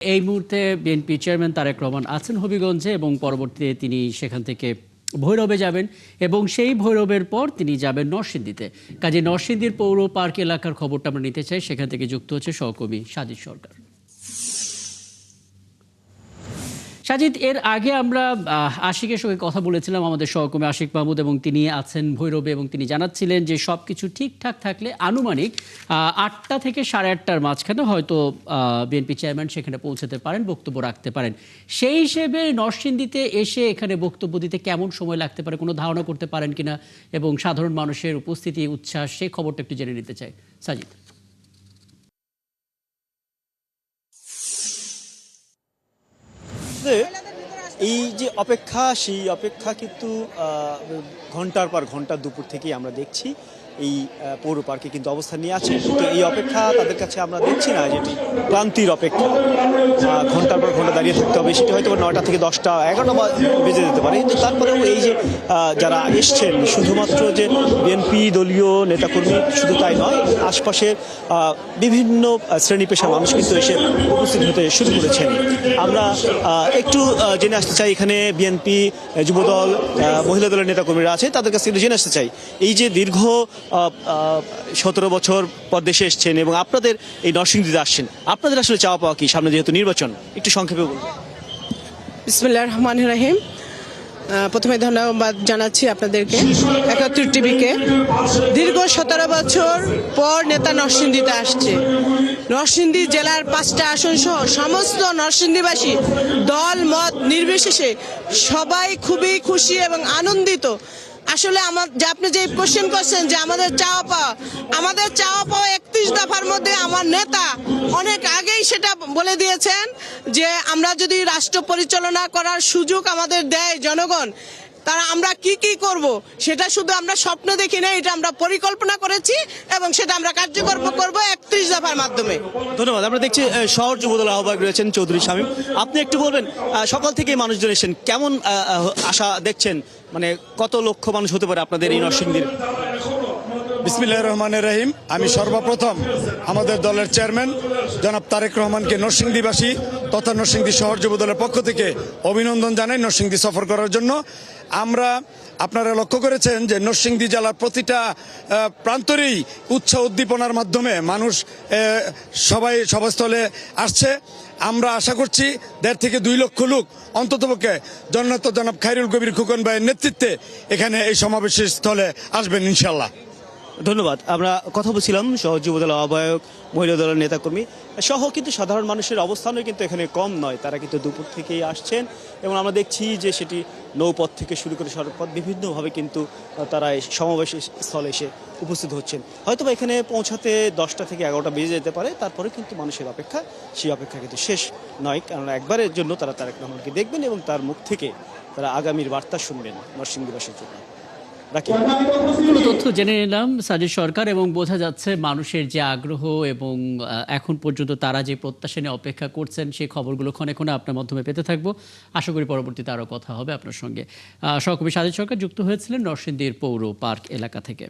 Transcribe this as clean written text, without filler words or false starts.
এই মুহূর্তে BNP chairman Tarique Rahman আছেন হবিগঞ্জে এবং পরবর্তীতে তিনি সেখান থেকে ভৈরবে যাবেন এবং সেই ভৈরবের পর তিনি যাবেন নরসিংদীতে। কাজে নরসিংদীর পৌর পার্ক এলাকার খবরটা আমরা নিতে চাই। সেখান থেকে যুক্ত হচ্ছে সহকর্মী সাজিদ সরকার। সাজিদ, এর আগে আমরা আশিকের সঙ্গে কথা বলেছিলাম, আমাদের সহকর্মী আশিক মাহমুদ, এবং তিনি আছেন ভৈরবে এবং তিনি জানাচ্ছিলেন যে সবকিছু ঠিকঠাক থাকলে আনুমানিক 8টা থেকে 8:30টার মাঝখানে হয়তো বিএনপি চেয়ারম্যান সেখানে পৌঁছাতে পারেন, বক্তব্য রাখতে পারেন। সেই হিসেবে নরসিংদীতে এসে এখানে বক্তব্য দিতে কেমন সময় লাগতে পারে কোনো ধারণা করতে পারেন কিনা, এবং সাধারণ মানুষের উপস্থিতি উচ্ছ্বাস সেই খবরটা একটু জেনে নিতে চাই সাজিদ। এই যে অপেক্ষা, সেই অপেক্ষা কিন্তু ঘন্টার পর ঘন্টা দুপুর থেকেই আমরা দেখছি এই পৌর পার্কে কিন্তু অবস্থান নিয়ে আছে। কিন্তু এই অপেক্ষা তাদের কাছে আমরা দেখছি না যেটি ক্লান্তির অপেক্ষা। ঘন্টার পর ঘন্টা দাঁড়িয়ে থাকতে হবে, সেটি হয়তো 9টা থেকে 10টা 11টা বেজে যেতে পারে। কিন্তু তারপরেও এই যে যারা এসছেন, শুধুমাত্র যে বিএনপি দলীয় নেতাকর্মী শুধু তাই নয়, আশপাশের বিভিন্ন শ্রেণী পেশার মানুষ কিন্তু এসে উপস্থিত হতে শুরু করেছেন। আমরা একটু জেনে আসতে চাই, এখানে বিএনপি যুবদল মহিলা দলের নেতাকর্মীরা আছে, তাদের কাছ থেকে জেনে আসতে চাই এই যে দীর্ঘ 17 বছর পর দেশে এসছেন এবং আপনাদের এই নরসিংদীতে আসছেন, আপনাদের আসলে চাওয়া পাওয়া কি সামনে যেহেতু নির্বাচন, একটু সংক্ষেপে বলুন। বিসমিল্লাহির রহমানির রহিম। প্রথমে ধন্যবাদ জানাচ্ছি আপনাদেরকে, 71 টিভিকে। দীর্ঘ 17 বছর পর নেতা নরসিংদীতে আসছে। নরসিংদী জেলার 5টা আসন সহ সমস্ত নরসিংদীবাসী দল মত নির্বিশেষে সবাই খুবই খুশি এবং আনন্দিত। আসলে আপনি যে কোশ্চেন করছেন যে আমাদের চাওয়া পাওয়া 31 দফার মধ্যে আমার নেতা অনেক আগেই সেটা বলে দিয়েছেন যে আমরা যদি রাষ্ট্র পরিচালনা করার সুযোগ আমাদের দেয় জনগণ, তারা আমরা কি কি করব সেটা শুধু আমরা স্বপ্ন দেখি না, এটা আমরা পরিকল্পনা করেছি এবং সেটা আমরা কার্যকর করব 31 দফার মাধ্যমে। ধন্যবাদ। আমরা দেখছি শহর যুবদল আহ্বায়ক রয়েছেন চৌধুরী শামীম, আপনি একটু বলবেন সকাল থেকে মানুষজন এসেছেন, কেমন আশা দেখছেন, মানে কত লক্ষ মানুষ হতে পারে আপনাদের এই নরসিংদীর? বিসমিল্লাহির রহমানির রহিম। আমি সর্বপ্রথম আমাদের দলের চেয়ারম্যান জনাব তারেক রহমানকে নরসিংদীবাসী তথা নরসিংদী শহর যুবদলের পক্ষ থেকে অভিনন্দন জানাই নরসিংদী সফর করার জন্য। আপনারা লক্ষ্য করেছেন যে নরসিংদী জেলার প্রতিটা প্রান্তরেই উৎসাহ উদ্দীপনার মাধ্যমে মানুষ সবাই সভাস্থলে আসছে। আমরা আশা করছি 1.5 থেকে 2 লক্ষ লোক অন্ততপক্ষে জনাব খায়রুল কবির খোকন ভাইয়ের নেতৃত্বে এখানে এই সমাবেশের স্থলে আসবেন ইনশাল্লাহ। ধন্যবাদ। আমরা কথা বলছিলাম সহ যুবদল আহ্বায়ক, মহিলা দলের নেতাকর্মী সহ কিন্তু সাধারণ মানুষের অবস্থানও কিন্তু এখানে কম নয়। তারা কিন্তু দুপুর থেকেই আসছেন এবং আমরা দেখছি যে সেটি নৌপথ থেকে শুরু করে সড়কপথ বিভিন্নভাবে কিন্তু তারা সমাবেশ স্থলে এসে উপস্থিত হচ্ছেন। হয়তো বা এখানে পৌঁছাতে 10টা থেকে 11টা বেজে যেতে পারে। তারপরে কিন্তু মানুষের অপেক্ষা, সেই অপেক্ষা কিন্তু শেষ নয়, কারণ একবারের জন্য তারা তারেক রহমানকে দেখবেন এবং তার মুখ থেকে তারা আগামীর বার্তা শুনবেন নরসিংদীবাসীর জন্য। তথ্য জেনে নিলাম সাজিদ সরকার, এবং বোঝা যাচ্ছে মানুষের যে আগ্রহ এবং এখন পর্যন্ত তারা যে প্রত্যাশা নিয়ে অপেক্ষা করছেন সেই খবরগুলো ক্ষণে ক্ষণে আপনার মাধ্যমে পেতে থাকবো। আশা করি পরবর্তীতে আরও কথা হবে আপনার সঙ্গে। সহকর্মী সাজিদ সরকার যুক্ত হয়েছিলেন নরসিংদীর পৌর পার্ক এলাকা থেকে।